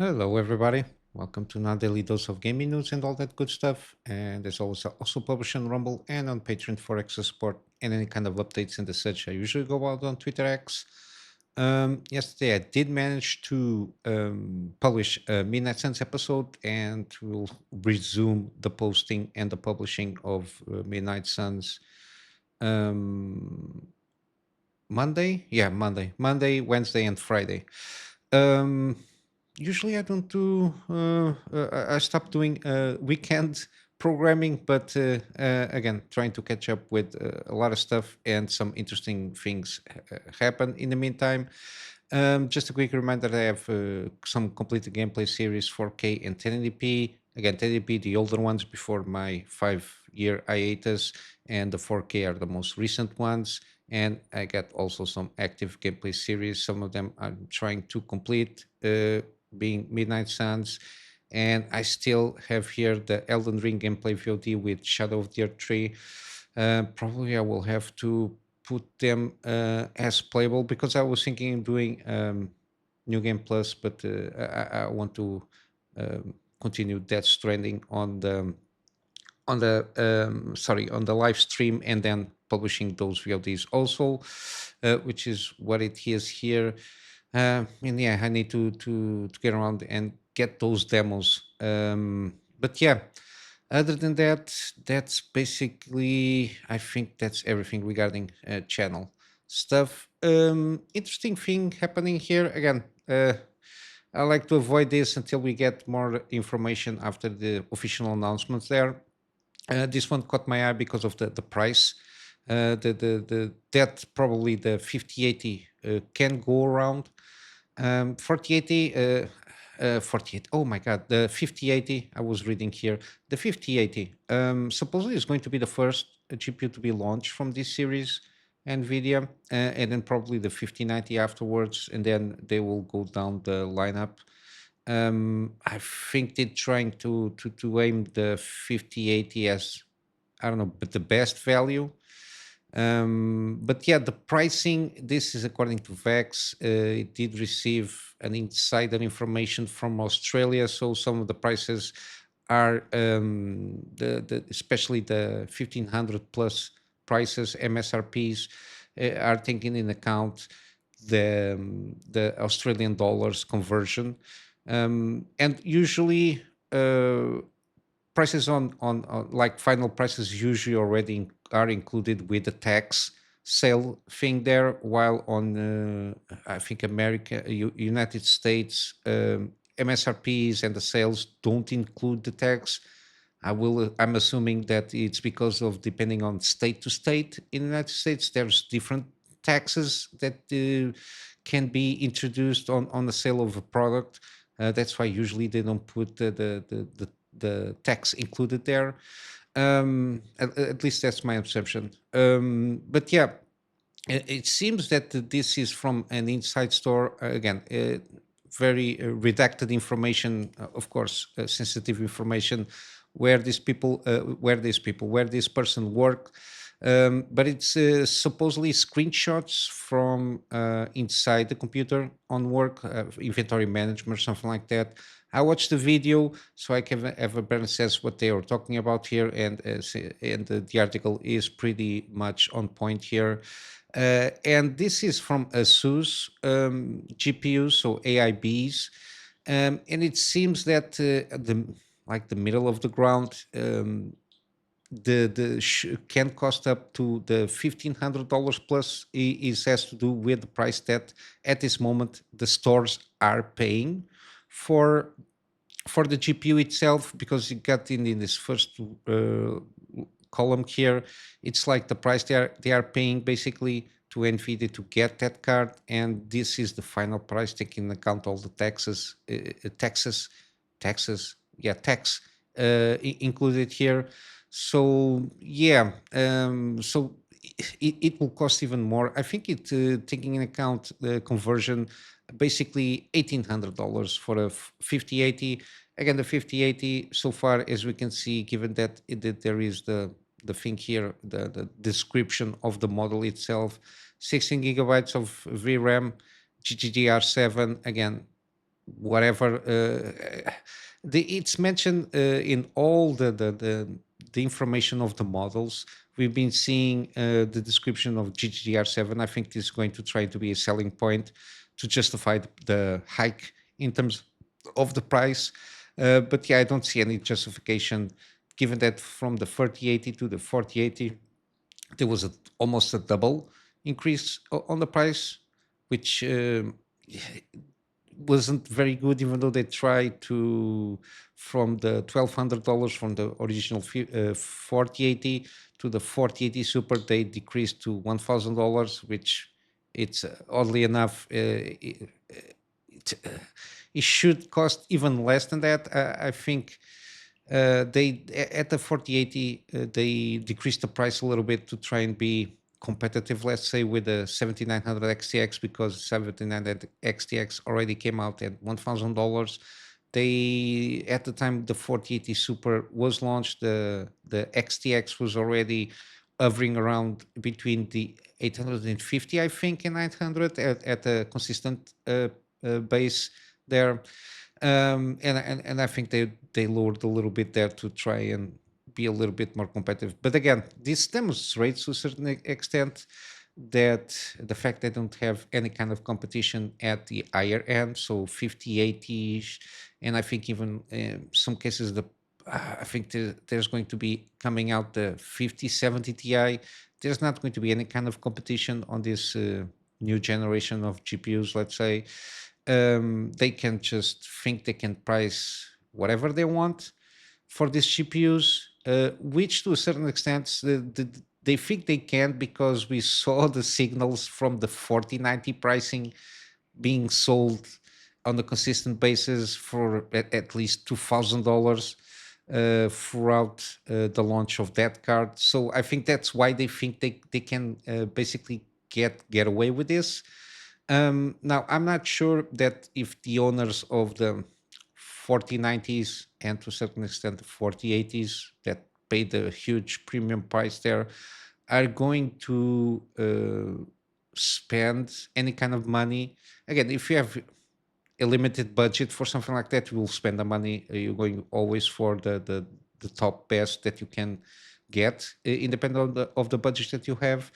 Hello, everybody. Welcome to another daily dose of gaming news and all that good stuff. And as always, I also publish on Rumble and on Patreon for extra support and any kind of updates and the such. I usually go out on Twitter X. Yesterday, I did manage to publish a Midnight Suns episode, and we'll resume the posting and the publishing of Midnight Suns um, Monday. Yeah, Monday, Wednesday, and Friday. Um, Usually I don't do. I stopped doing weekend programming, but again, trying to catch up with a lot of stuff and some interesting things happen in the meantime. Just a quick reminder: I have some completed gameplay series 4K and 1080p. Again, 1080p, the older ones before my 5-year hiatus, and the 4K are the most recent ones. And I got also some active gameplay series. Some of them I'm trying to complete, being Midnight Suns. And I still have here the Elden Ring gameplay VOD with Shadow of the Earth 3. Probably I will have to put them as playable because I was thinking of doing New Game Plus, but I want to continue Death Stranding on the live stream and then publishing those VODs also, which is what it is here. And yeah, I need to get around and get those demos. But yeah, other than that, that's basically, I think that's everything regarding channel stuff. Interesting thing happening here again. I like to avoid this until we get more information after the official announcements there. This one caught my eye because of the price. That probably the 5080 can go around. 4080, 48. Oh my God, the 5080. I was reading here. The 5080 supposedly is going to be the first GPU to be launched from this series, NVIDIA, and then probably the 5090 afterwards, and then they will go down the lineup. I think they're trying to aim the 5080 as, I don't know, but the best value. But yeah, the pricing, this is according to Vex. It did receive an insider information from Australia, so some of the prices are the especially the 1500 plus prices, MSRPs, are taking in account the Australian dollars conversion. And usually prices on like final prices usually already are included with the tax sale thing there, while on I think America, United States, MSRPs and the sales don't include the tax. I'm assuming that it's because of, depending on state to state in the United States, there's different taxes that can be introduced on the sale of a product. That's why usually they don't put the tax included there. At least that's my assumption. But yeah, it seems that this is from an inside store. Again, very redacted information, of course, sensitive information, where this person worked. But it's supposedly screenshots from inside the computer on work, inventory management, something like that. I watched the video so I can have a better sense what they are talking about here, and the article is pretty much on point here. And this is from ASUS GPUs, so AIBs, and it seems that the middle of the ground, can cost up to the $1,500 plus. Is has to do with the price that at this moment the stores are paying for the GPU itself, because you got in this first column here, it's like the price they are paying basically to NVIDIA to get that card, and this is the final price taking into account all the taxes, yeah, tax included here. So yeah, so it will cost even more. I think it taking in account the conversion, basically $1,800 for a 5080. Again, the 5080 so far, as we can see, given that that there is the thing here, the description of the model itself, 16 gigabytes of VRAM, GDDR7. Again, whatever. It's mentioned in all the information of the models. We've been seeing the description of GDDR7. I think this is going to try to be a selling point to justify the hike in terms of the price. But yeah, I don't see any justification given that from the 3080 to the 4080 there was almost a double increase on the price, which wasn't very good, even though they tried to, from the $1,200 from the original 4080 to the 4080 Super, they decreased to $1,000, which it's oddly enough, it should cost even less than that. I think they at the 4080 they decreased the price a little bit to try and be competitive, let's say, with the 7900 XTX, because 7900 XTX already came out at $1,000. They, at the time the 4080 Super was launched, the XTX was already hovering around between the 850, I think, and 900 at a consistent base there. And I think they lowered a little bit there to try and be a little bit more competitive. But again, this demonstrates to a certain extent that the fact they don't have any kind of competition at the higher end, so 5080ish, and I think even in some cases I think there's going to be coming out the 5070 Ti. There's not going to be any kind of competition on this new generation of GPUs, let's say. They can just think they can price whatever they want for these GPUs, which to a certain extent they think they can, because we saw the signals from the 4090 pricing being sold on a consistent basis for at least $2,000 throughout the launch of that card. So I think that's why they think they can basically get away with this. Now, I'm not sure that if the owners of the 4090s and to a certain extent the 4080s that paid a huge premium price there are going to spend any kind of money. Again, if you have a limited budget for something like that, you will spend the money. You're going always for the top best that you can get, independent of the budget that you have.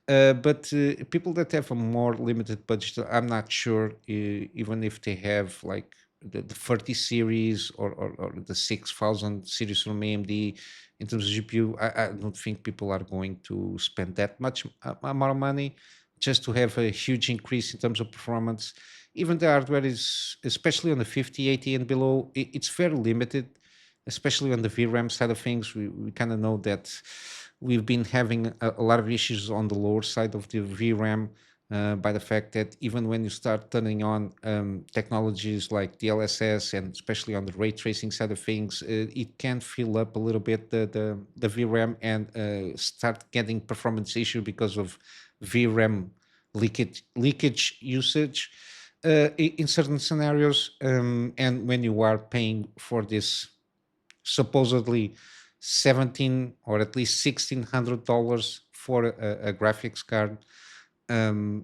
But people that have a more limited budget, I'm not sure, even if they have like the 30 series or the 6000 series from AMD in terms of GPU, I don't think people are going to spend that much amount of money just to have a huge increase in terms of performance. Even the hardware is, especially on the 5080 and below, it's very limited, especially on the VRAM side of things. We kind of know that we've been having a lot of issues on the lower side of the VRAM by the fact that even when you start turning on technologies like DLSS, and especially on the ray tracing side of things, it can fill up a little bit the VRAM and start getting performance issue because of VRAM leakage usage in certain scenarios. And when you are paying for this supposedly 17 or at least $1,600 for a graphics card,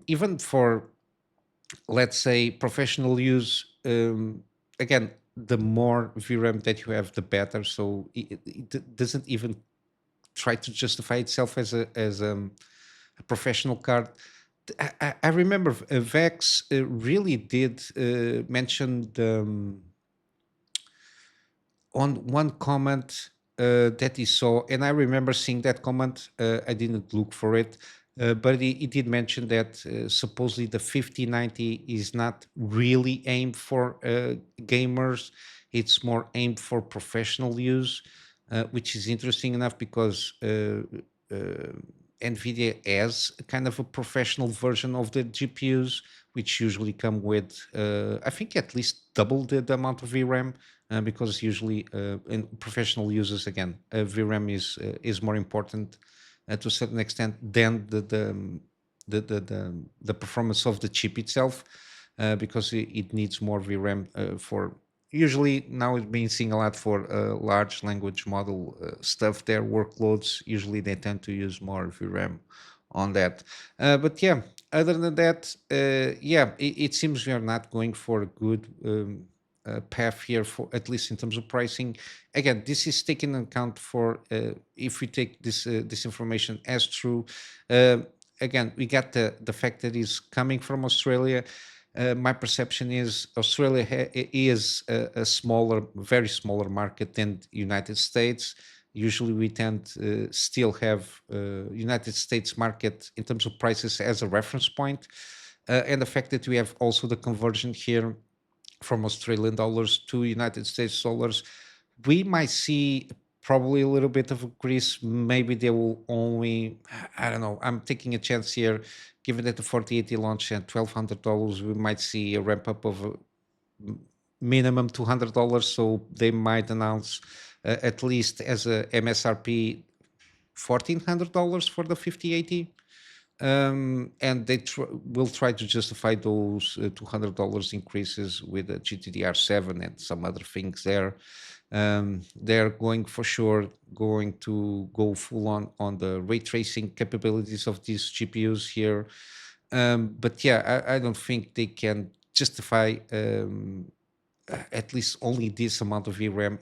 even for, let's say, professional use, again, the more VRAM that you have, the better. So it doesn't even try to justify itself as a professional card. I remember Vex really did mention on one comment that he saw, and I remember seeing that comment. I didn't look for it, but he did mention that supposedly the 5090 is not really aimed for gamers. It's more aimed for professional use, which is interesting enough because NVIDIA has a kind of a professional version of the GPUs, which usually come with, I think, at least double the amount of VRAM, because usually in professional users, again, VRAM is more important to a certain extent than the performance of the chip itself, because it needs more VRAM for. Usually now it's been seeing a lot for large language model stuff. Their workloads usually they tend to use more VRAM on that. But yeah, other than that, yeah, it seems we are not going for a good path here, for at least in terms of pricing. Again, this is taken into account for if we take this information as true. Uh, Again, we got the fact that it's coming from Australia. My perception is Australia is a smaller, very smaller market than United States. Usually, we tend to still have United States market in terms of prices as a reference point, and the fact that we have also the conversion here from Australian dollars to United States dollars, we might see probably a little bit of a increase. Maybe they will only, I don't know. I'm taking a chance here, given that the 4080 launch at $1,200, we might see a ramp up of minimum $200. So they might announce at least as a MSRP $1,400 for the 5080, and they will try to justify those $200 increases with the GTDR7 and some other things there. They're going for sure going to go full on the ray tracing capabilities of these GPUs here. But yeah, I don't think they can justify at least only this amount of VRAM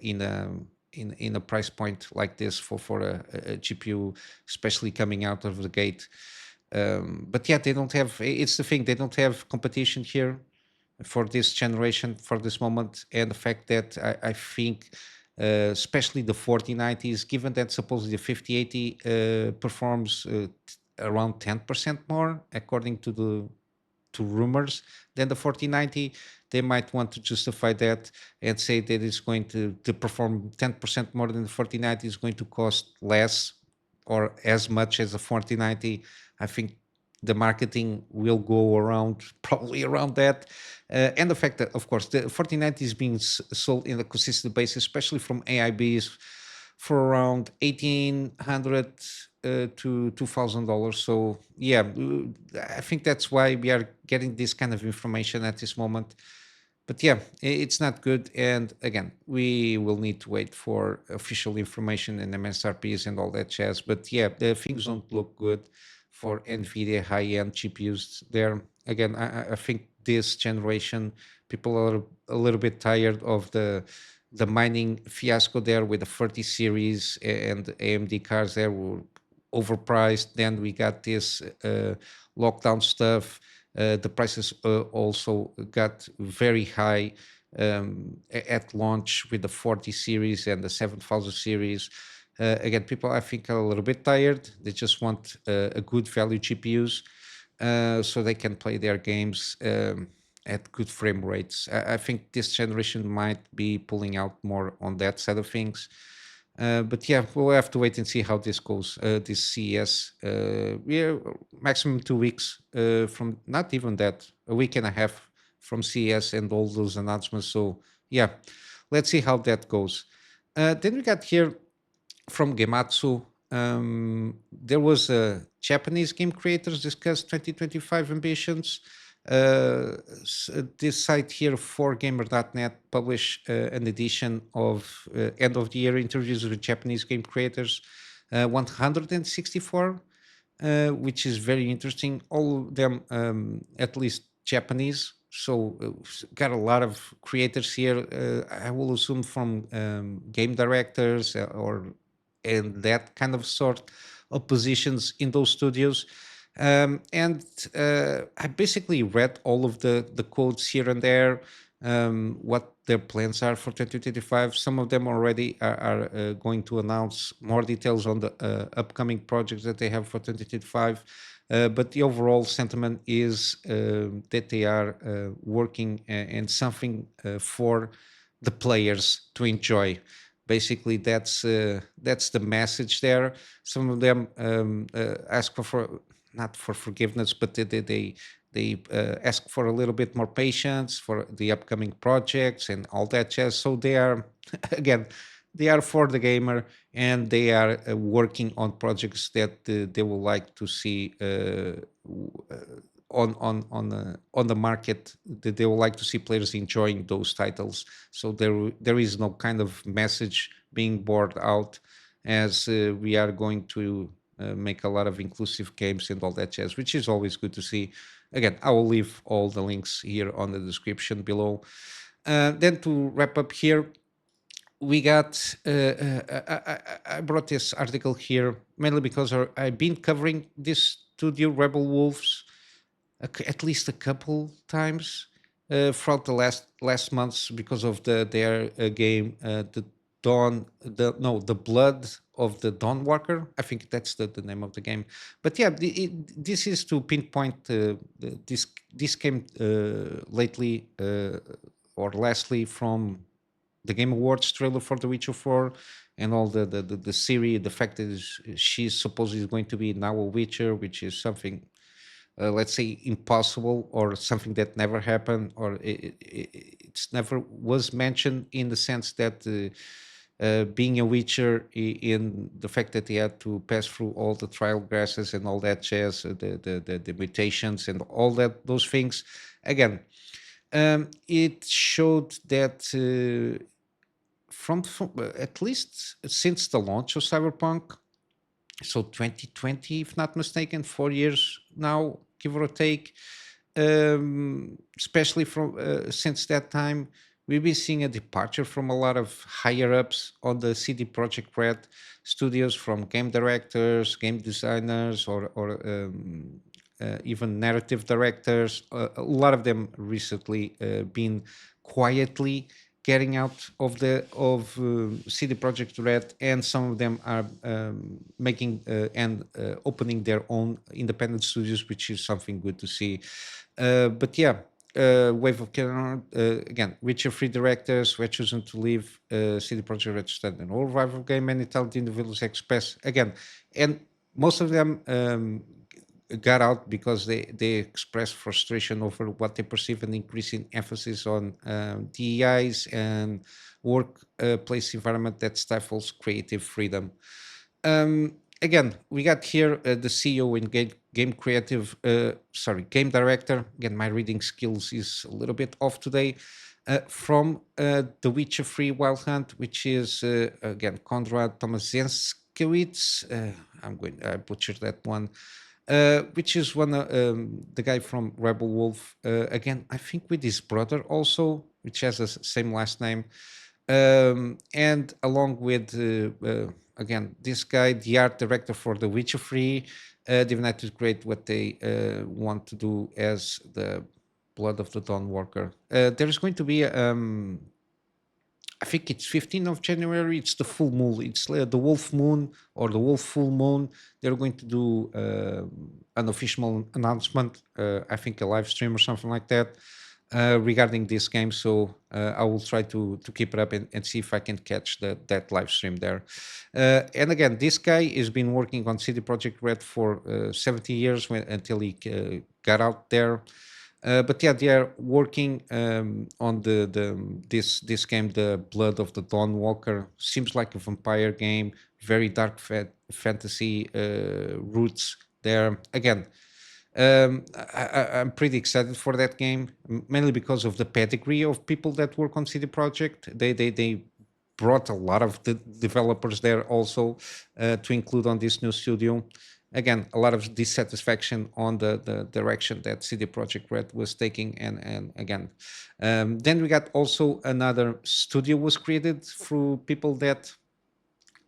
in a price point like this for a GPU, especially coming out of the gate. But yeah, they don't have. It's the thing, they don't have competition here for this generation, for this moment, and the fact that I think, especially the 4090s, given that supposedly the 5080 performs around 10% more, according to rumors, than the 4090, they might want to justify that and say that it's going to perform 10% more than the 4090 is going to cost less or as much as the 4090. I think the marketing will go around probably around that. And the fact that, of course, the 4090 is being sold in a consistent basis, especially from AIBs, for around 1,800 to $2,000. So yeah, I think that's why we are getting this kind of information at this moment. But yeah, it's not good. And again, we will need to wait for official information and MSRPs and all that jazz. But yeah, the things don't look good for NVIDIA high-end GPUs there. Again, I think this generation, people are a little bit tired of the mining fiasco there with the 30 series and AMD cards there were overpriced. Then we got this lockdown stuff. The prices also got very high at launch with the 40 series and the 7000 series. Again, people I think are a little bit tired. They just want a good value GPUs so they can play their games at good frame rates. I think this generation might be pulling out more on that side of things. But yeah, we'll have to wait and see how this goes. This CES, we're maximum 2 weeks from, not even that, a week and a half from CES and all those announcements. So yeah, let's see how that goes. Then we got here from Gematsu. There was Japanese game creators discussed 2025 ambitions. This site here, 4gamer.net, published an edition of end of the year interviews with Japanese game creators, 164, which is very interesting. All of them, at least Japanese. So got a lot of creators here. I will assume from game directors or and that kind of sort of positions in those studios. And I basically read all of the quotes here and there, what their plans are for 2025. Some of them already are going to announce more details on the upcoming projects that they have for 2025. But the overall sentiment is that they are working and something for the players to enjoy. Basically, that's the message there. Some of them ask for not for forgiveness, but they ask for a little bit more patience for the upcoming projects and all that jazz. So they are again, they are for the gamer and they are working on projects that they would like to see on the market, that they would like to see players enjoying those titles. So there is no kind of message being bored out as we are going to make a lot of inclusive games and all that jazz, which is always good to see. Again, I will leave all the links here on the description below. Then to wrap up here, we got I brought this article here mainly because I've been covering this studio Rebel Wolves at least a couple times throughout the last months because of their game, the the Blood of the Dawn Walker. I think that's the name of the game. But yeah, this is to pinpoint this came lately or lastly from the Game Awards trailer for The Witcher 4 and all the series, the fact that she's supposedly going to be now a Witcher, which is something, let's say, impossible or something that never happened or it's never was mentioned in the sense that being a Witcher in the fact that he had to pass through all the trial grasses and all that jazz, the mutations and all those things. Again, it showed that from at least since the launch of Cyberpunk, so 2020, if not mistaken, 4 years now, give or take. Especially from since that time, we've been seeing a departure from a lot of higher ups on the CD Projekt Red studios, from game directors, game designers, or even narrative directors. A lot of them recently been quietly getting out of the of CD Projekt Red, and some of them are making and opening their own independent studios, which is something good to see. But yeah, Wave of Cannon, again, Witcher 3 directors were chosen to leave CD Projekt Red to start an old rival game. Many talented individuals express again, and most of them got out because they express frustration over what they perceive an increasing emphasis on DEIs and workplace environment that stifles creative freedom. Again, we got here the CEO and game director. Again, my reading skills is a little bit off today. From The Witcher 3 Wild Hunt, which is again Konrad Tomazenskiewicz. I butchered that one. Which is the guy from Rebel Wolf. Again, I think with his brother also, which has the same last name. And along with, again, this guy, the art director for The Witcher 3, they've united to create what they want to do as the Blood of the Dawn Walker. There's going to be I think it's 15th of January. It's the full moon. It's the Wolf Moon or the Wolf Full Moon. They're going to do an official announcement. I think a live stream or something like that regarding this game. So I will try to keep it up and see if I can catch that live stream there. And again, this guy has been working on CD Projekt Red for 70 years until he got out there. But yeah, they are working on this game, the Blood of the Dawn Walker. Seems like a vampire game, very dark fantasy roots there. Again, I'm pretty excited for that game, mainly because of the pedigree of people that work on CD Projekt. They brought a lot of the developers there also to include on this new studio. Again, a lot of dissatisfaction on the direction that CD Projekt Red was taking, and again, then we got also another studio was created through people that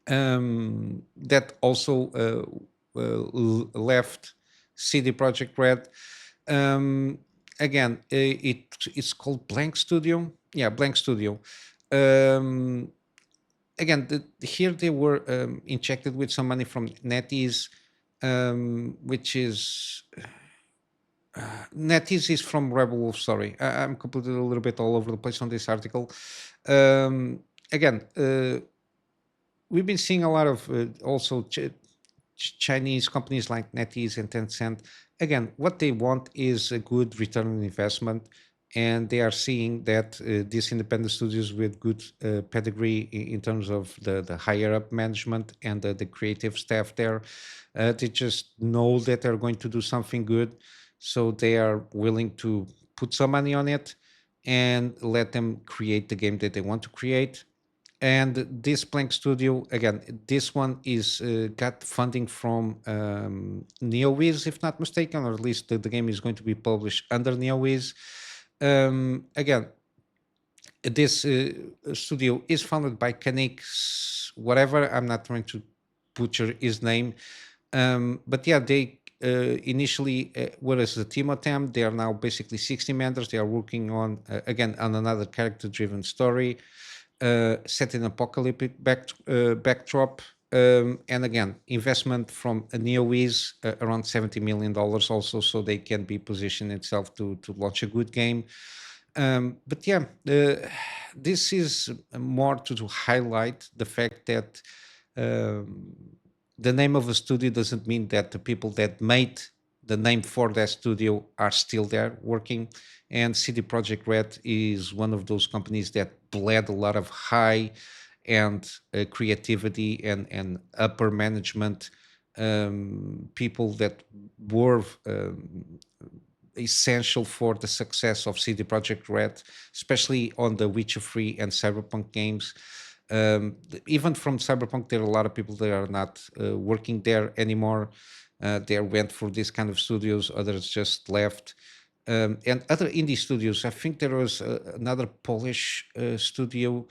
that also left CD Projekt Red. Again, it's called Blank Studio. Yeah, Blank Studio. Again, here they were injected with some money from NetEase, which is NetEase is from Rebel Wolf. Sorry, I'm completely a little bit all over the place on this article. Again, we've been seeing a lot of also Chinese companies like NetEase and Tencent. Again, what they want is a good return on investment, and they are seeing that these independent studios with good pedigree in terms of the higher up management and the creative staff there, they just know that they're going to do something good, so they are willing to put some money on it and let them create the game that they want to create. And this Plank Studio, again, this one is got funding from NeoWiz, if not mistaken, or at least the game is going to be published under NeoWiz. Again, this studio is founded by Kanix, whatever. I'm not trying to butcher his name, but yeah, they initially were as a team of them. They are now basically 60 members. They are working on again on another character-driven story set in apocalyptic backdrop. And again, investment from a NeoWiz around $70 million also, so they can be positioned itself to launch a good game. But yeah, this is more to highlight the fact that um, the name of a studio doesn't mean that the people that made the name for that studio are still there working. And CD Projekt Red is one of those companies that bled a lot of high and creativity and upper management people that were essential for the success of CD Projekt Red, especially on the Witcher 3 and Cyberpunk games. Even from Cyberpunk, there are a lot of people that are not working there anymore. They went for this kind of studios, others just left. And other indie studios, I think there was another Polish studio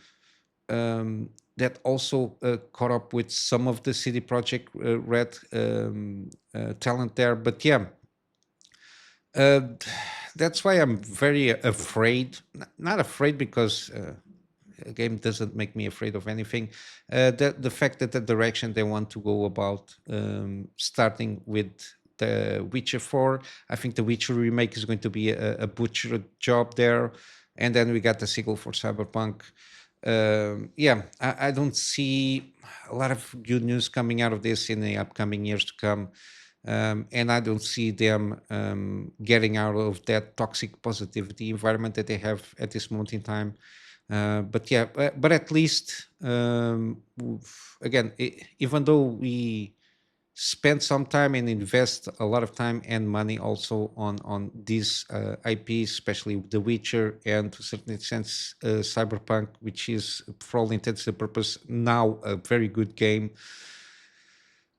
that also caught up with some of the CD Projekt Red talent there. But yeah, uh, that's why I'm very afraid. Not afraid because a game doesn't make me afraid of anything. The fact that the direction they want to go about, starting with the Witcher 4, I think the Witcher remake is going to be a butcher job there, and then we got the sequel for Cyberpunk. Yeah, I don't see a lot of good news coming out of this in the upcoming years to come. And I don't see them getting out of that toxic positivity environment that they have at this moment in time. But yeah, but at least again, even though we spend some time and invest a lot of time and money also on these IPs, especially The Witcher and to a certain extent Cyberpunk, which is for all intents and purposes now a very good game.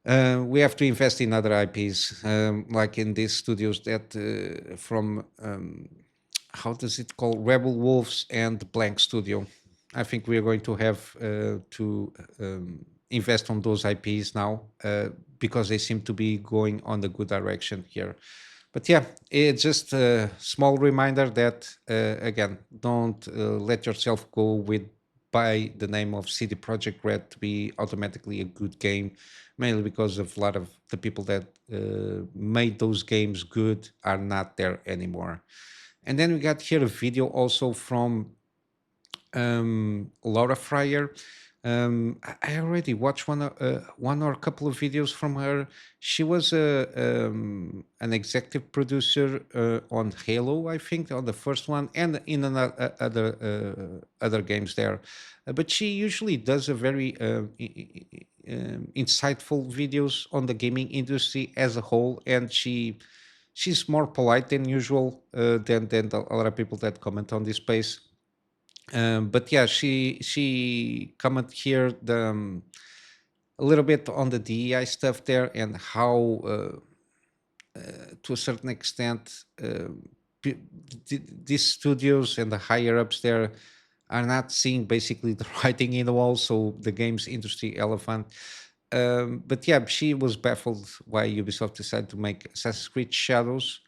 We have to invest in other IPs, like in these studios that from how does it call Rebel Wolves and Blank Studio. I think we are going to have to invest on those IPs now because they seem to be going on the good direction here. But yeah, it's just a small reminder that again, don't let yourself go with by the name of CD Projekt Red to be automatically a good game, mainly because of a lot of the people that made those games good are not there anymore. And then we got here a video also from Laura Fryer. I already watched one or a couple of videos from her. She was an executive producer on Halo, I think, on the first one, and in another, other games there. But she usually does a very insightful videos on the gaming industry as a whole, and she's more polite than usual than a lot of people that comment on this space. But yeah, she comment here a little bit on the DEI stuff there and how, to a certain extent, p- these studios and the higher ups there are not seeing basically the writing in the wall. So the games industry elephant. But yeah, she was baffled why Ubisoft decided to make Assassin's Creed Shadows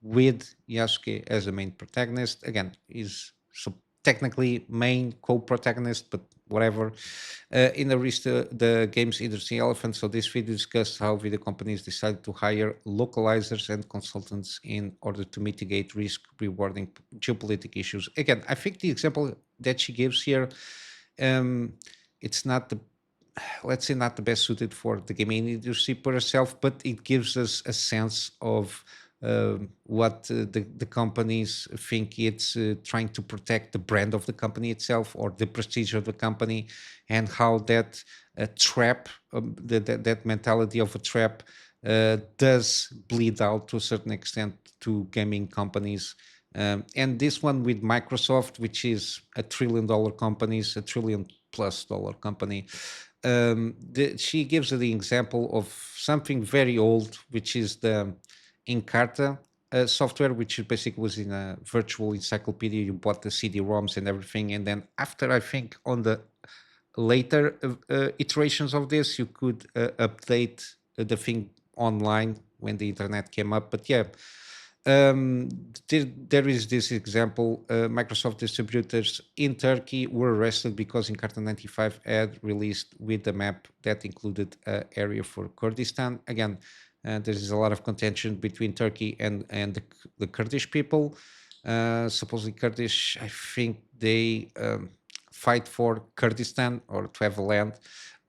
with Yasuke as the main protagonist. Again, is so technically main co-protagonist, but whatever. In the rest the games industry elephant. So this video discussed how video companies decided to hire localizers and consultants in order to mitigate risk rewarding geopolitical issues. Again, I think the example that she gives here, it's not the, let's say, not the best suited for the gaming industry per itself, but it gives us a sense of what the companies think it's trying to protect the brand of the company itself or the prestige of the company, and how that trap, that mentality of a trap, does bleed out to a certain extent to gaming companies. And this one with Microsoft, which is $1 trillion companies, $1 trillion plus dollar company. She gives the example of something very old, which is the Encarta software, which basically was in a virtual encyclopedia. You bought the CD-ROMs and everything, and then after, I think, on the later iterations of this, you could update the thing online when the internet came up. But yeah, um, there is this example. Microsoft distributors in Turkey were arrested because Encarta 95 had released with a map that included an area for Kurdistan. Again, there is a lot of contention between Turkey and the Kurdish people. Supposedly Kurdish, I think they fight for Kurdistan or to have land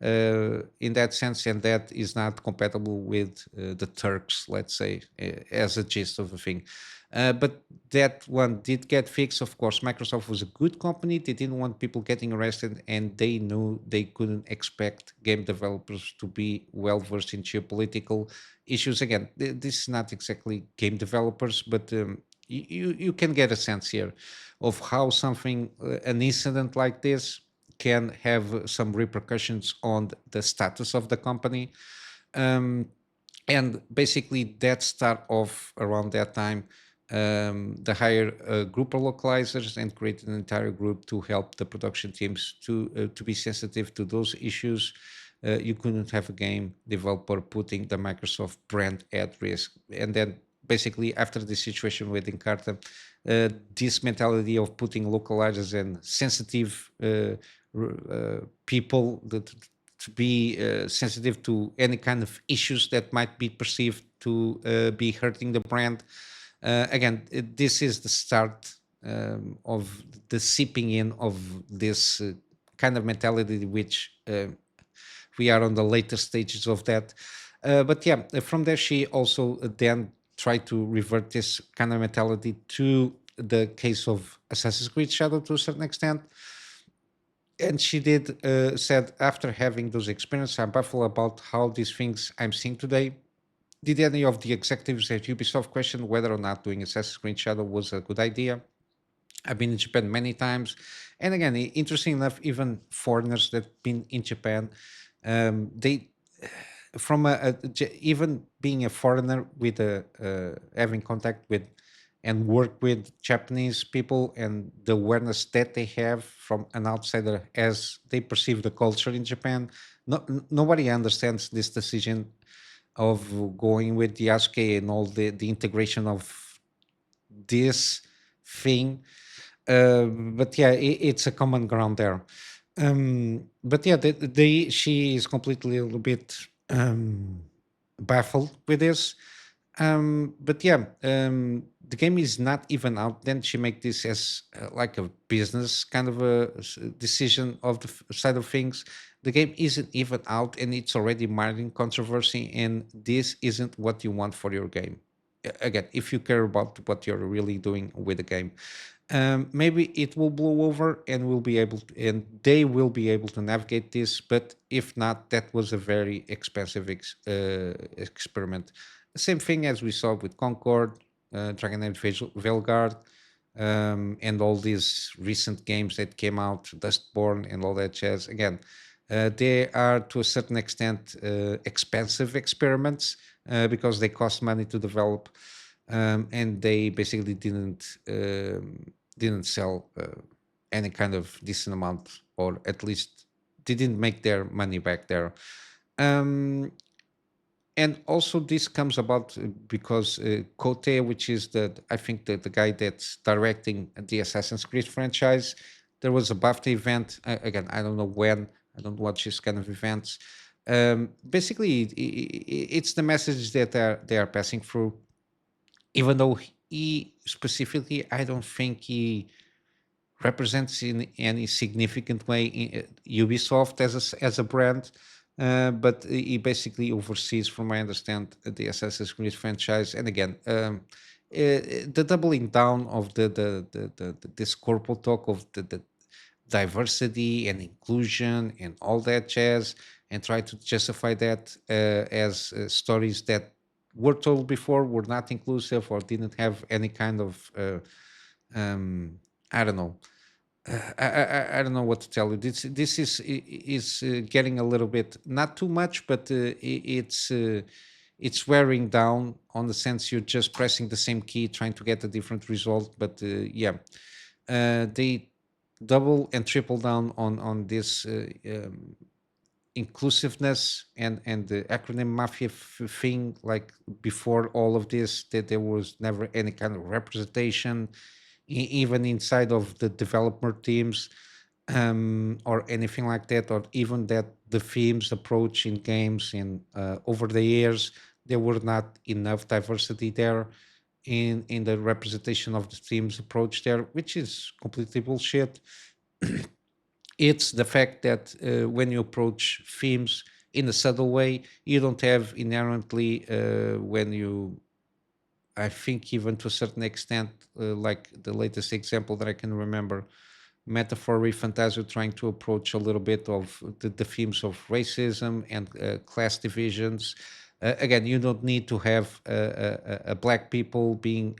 in that sense, and that is not compatible with the Turks, let's say, as a gist of the thing. But that one did get fixed. Of course, Microsoft was a good company. They didn't want people getting arrested, and they knew they couldn't expect game developers to be well versed in geopolitical issues. Again, this is not exactly game developers, but you can get a sense here of how something, an incident like this, can have some repercussions on the status of the company. Um, and basically, that start off around that time. The hire a group of localizers and create an entire group to help the production teams to be sensitive to those issues. You couldn't have a game developer putting the Microsoft brand at risk. And then basically after the situation with Encarta, this mentality of putting localizers and sensitive people to be sensitive to any kind of issues that might be perceived to be hurting the brand. Again, this is the start of the seeping in of this kind of mentality, which we are on the later stages of that. But yeah, from there, she also then tried to revert this kind of mentality to the case of Assassin's Creed Shadow to a certain extent. And she did said, after having those experiences, I'm baffled about how these things I'm seeing today. Did any of the executives at Ubisoft question whether or not doing Assassin's Creed Shadow was a good idea? I've been in Japan many times, and again, interesting enough, even foreigners that've been in Japan, they from even being a foreigner with a having contact with and work with Japanese people and the awareness that they have from an outsider as they perceive the culture in Japan. Nobody understands this decision of going with the Yasuke and all the integration of this thing. But yeah, it's a common ground there. But yeah, she is completely a little bit baffled with this. But yeah, the game is not even out. Then she make this as like a business kind of a decision of the side of things. The game isn't even out, and it's already marking controversy. And this isn't what you want for your game. Again, if you care about what you're really doing with the game, maybe it will blow over, and we'll be able to, and they will be able to navigate this. But if not, that was a very expensive experiment. Same thing as we saw with Concord, Dragon Age Veilguard, and all these recent games that came out, Dustborn and all that jazz. Again, they are to a certain extent expensive experiments because they cost money to develop, and they basically didn't sell any kind of decent amount, or at least they didn't make their money back there. Um, and also this comes about because Kote, which is I think the guy that's directing the Assassin's Creed franchise, there was a BAFTA event. Again, I don't know when. I don't watch this kind of events. Basically, it's the message that they are passing through. Even though he specifically, I don't think he represents in any significant way Ubisoft as a brand, but he basically oversees, from my understand, the Assassin's Creed franchise. And again, the doubling down of this corporate talk of the diversity and inclusion and all that jazz, and try to justify that as stories that were told before were not inclusive or didn't have any kind of I don't know, I don't know what to tell you. This is getting a little bit, not too much, but it's wearing down, on the sense you're just pressing the same key trying to get a different result. But yeah, they double and triple down on this inclusiveness and the acronym mafia thing. Like, before all of this, that there was never any kind of representation, even inside of the developer teams, or anything like that, or even that the themes approach in games, and over the years there were not enough diversity there in the representation of the team's approach there, which is completely bullshit. It's the fact that when you approach themes in a subtle way, you don't have inherently, when you, I think, even to a certain extent, like the latest example that I can remember, Metaphor Fantasio, trying to approach a little bit of the themes of racism and class divisions. Again, you don't need to have a black people being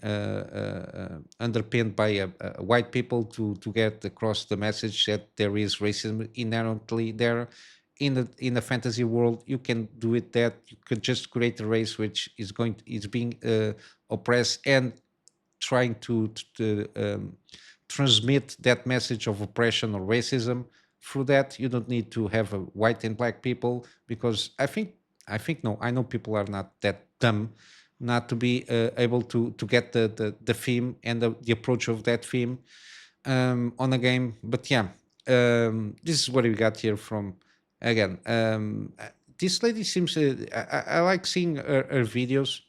underpinned by a white people to get across the message that there is racism inherently there. In a fantasy world, you can do it, that you could just create a race which is being oppressed, and trying to transmit that message of oppression or racism through that. You don't need to have a white and black people, because I think no, I know people are not that dumb not to be able to get the theme and the approach of that theme on a game. But yeah, this is what we got here from, again. This lady seems, I like seeing her videos,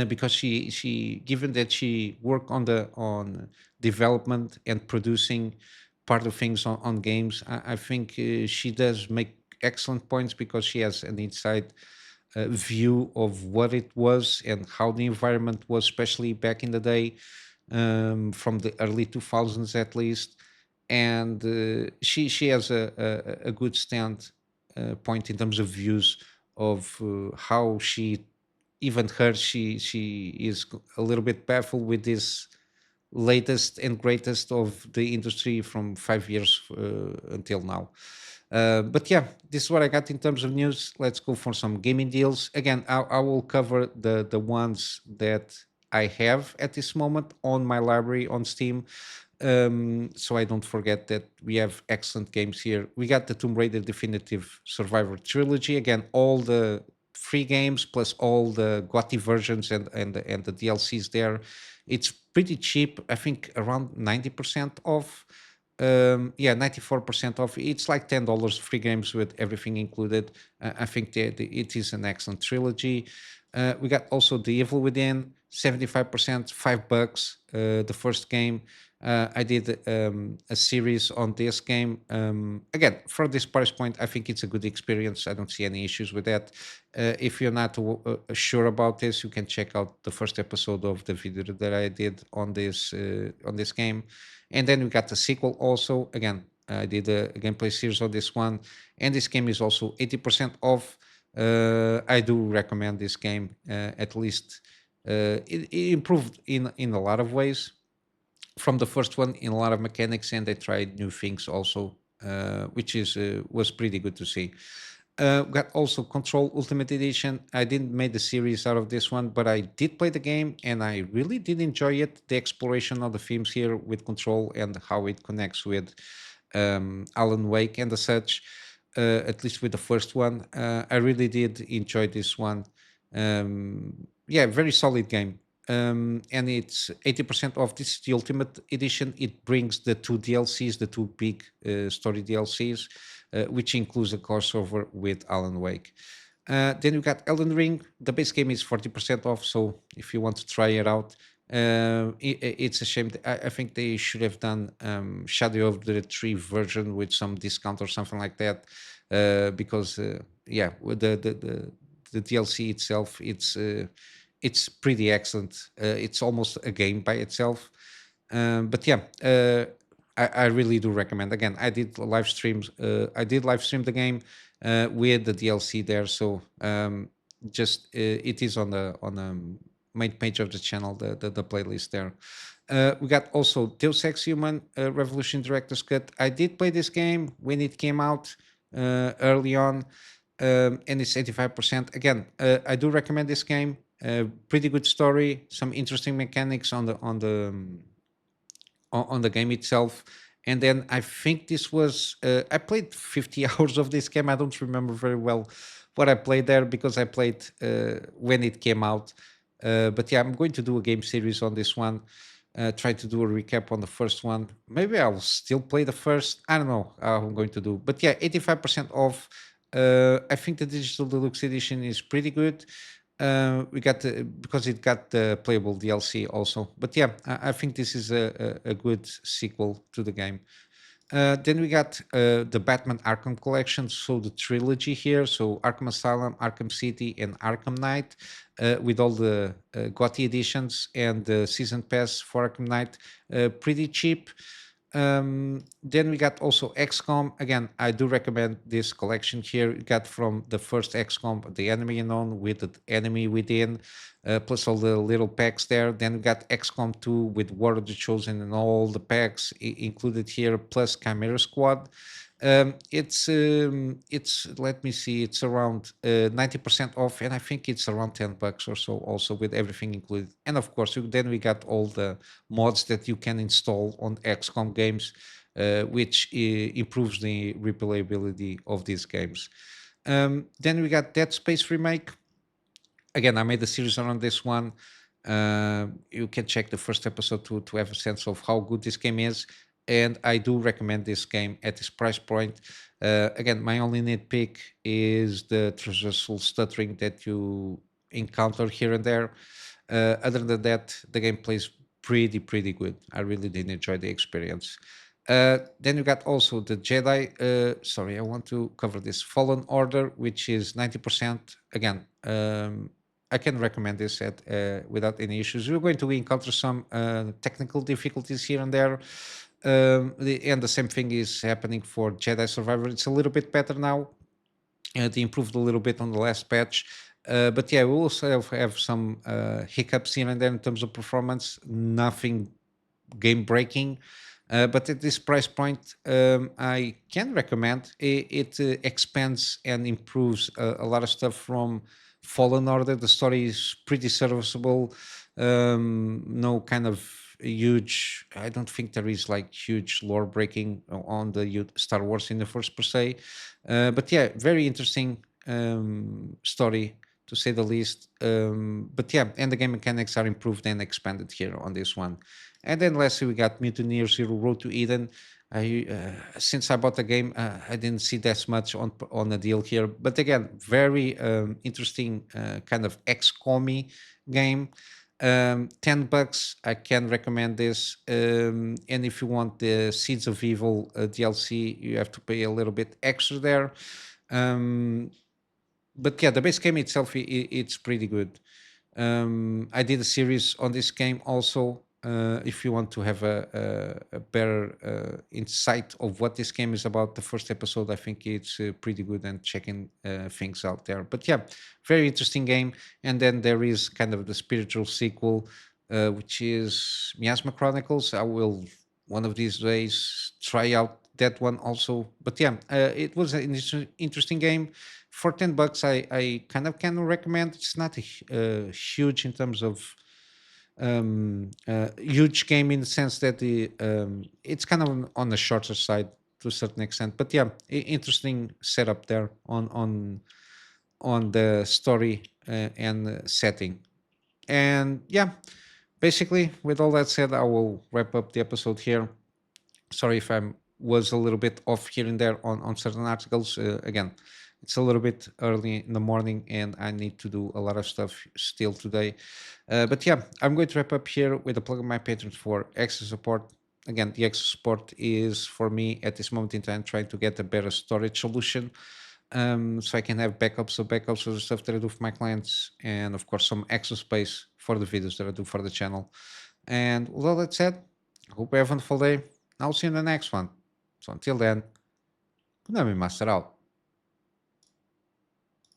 because she given that she worked on development and producing part of things on games. I think she does make excellent points, because she has an inside view of what it was and how the environment was, especially back in the day, from the early 2000s at least. And she has a good stand point in terms of views of how she, even her, she is a little bit baffled with this latest and greatest of the industry from 5 years until now. But yeah, this is what I got in terms of news. Let's go for some gaming deals. Again, I will cover the ones that I have at this moment on my library on Steam, so I don't forget that we have excellent games here. We got the Tomb Raider Definitive Survivor Trilogy. Again, all the free games plus all the GOTY versions and the DLCs there. It's pretty cheap. I think around 90% off. Yeah, 94% off. It's like $10 free games with everything included. I think it is an excellent trilogy. We got also The Evil Within, 75%, $5. The first game. I did a series on this game. Again, for this price point, I think it's a good experience. I don't see any issues with that. If you're not sure about this, you can check out the first episode of the video that I did on this game. And then we got the sequel also. Again, I did a gameplay series on this one, and this game is also 80% off. I do recommend this game. At least it improved in a lot of ways from the first one in a lot of mechanics, and they tried new things also, which is was pretty good to see. Got also Control Ultimate Edition. I didn't make the series out of this one, but I did play the game and I really did enjoy it. The exploration of the themes here with Control and how it connects with Alan Wake and the such. At least with the first one, I really did enjoy this one. Yeah, very solid game. And it's 80% off. This is the Ultimate Edition. It brings the two DLCs, the two big story DLCs, which includes a crossover with Alan Wake. Then you got Elden Ring. The base game is 40% off. So if you want to try it out, it's a shame. I think they should have done Shadow of the Tree version with some discount or something like that. Because yeah, with the DLC itself, it's pretty excellent. It's almost a game by itself. But yeah, I really do recommend. Again, I did live stream the game with the DLC there. So just it is on the main page of the channel, the playlist there. We got also Deus Ex Human Revolution Director's Cut. I did play this game when it came out early on, and it's 85%. Again, I do recommend this game. Pretty good story, some interesting mechanics on the game itself. And then I think this was I played 50 hours of this game. I don't remember very well what I played there because I played when it came out. But yeah, I'm going to do a game series on this one. Try to do a recap on the first one. Maybe I'll still play the first. I don't know how I'm going to do. But yeah, 85% off. I think the digital deluxe edition is pretty good. We got because it got the playable DLC also. But yeah, I think this is a good sequel to the game. Then we got the Batman Arkham collection, so the trilogy here, so Arkham Asylum, Arkham City, and Arkham Knight, with all the GOTY editions and the season pass for Arkham Knight, pretty cheap. Then we got also XCOM. Again, I do recommend this collection here. We got from the first XCOM, the Enemy Unknown with the Enemy Within, plus all the little packs there. Then we got XCOM 2 with War of the Chosen and all the packs included here, plus Chimera Squad. It's let me see, it's around 90% off, and I think it's around $10 or so, also with everything included. And of course, then we got all the mods that you can install on XCOM games, which improves the replayability of these games. Then we got Dead Space Remake. Again, I made a series around this one. You can check the first episode to have a sense of how good this game is. And I do recommend this game at this price point. Again, my only nitpick is the transversal stuttering that you encounter here and there. Other than that, the game plays pretty good. I really did enjoy the experience. Then you got also the Jedi. Sorry, I want to cover this Fallen Order, which is 90%. Again, I can recommend this at without any issues. You're going to encounter some technical difficulties here and there. And the same thing is happening for Jedi Survivor. It's a little bit better now. They improved a little bit on the last patch. But yeah, we also have some hiccups here and there in terms of performance. Nothing game breaking. But at this price point, I can recommend it. It expands and improves a lot of stuff from Fallen Order. The story is pretty serviceable. No kind of huge. I don't think there is like huge lore breaking on the Star Wars universe per se. But yeah, very interesting story to say the least. But yeah, and the game mechanics are improved and expanded here on this one. And then lastly, we got Mutineer Zero Road to Eden. Since I bought the game, I didn't see that much on the deal here. But again, very interesting kind of XCOM game. $10. I can recommend this. And if you want the Seeds of Evil DLC, you have to pay a little bit extra there. But yeah, the base game itself, it's pretty good. I did a series on this game also. If you want to have a better insight of what this game is about, the first episode, I think it's pretty good and checking things out there. But yeah, very interesting game. And then there is kind of the spiritual sequel, which is Miasma Chronicles. I will one of these days try out that one also. But yeah, it was an interesting game. For $10, I kind of can recommend. It's not huge in terms of huge game in the sense that it's kind of on the shorter side to a certain extent. But yeah, interesting setup there on the story and setting. And yeah, basically, with all that said, I will wrap up the episode here. Sorry if I was a little bit off here and there on certain articles. Again, it's a little bit early in the morning and I need to do a lot of stuff still today. But yeah, I'm going to wrap up here with a plug of my patrons for extra support. Again, the extra support is for me at this moment in time trying to get a better storage solution. So I can have backups of the stuff that I do for my clients, and of course some extra space for the videos that I do for the channel. And with all that said, I hope you have a wonderful day. I'll see you in the next one. So until then, Kunami Master out.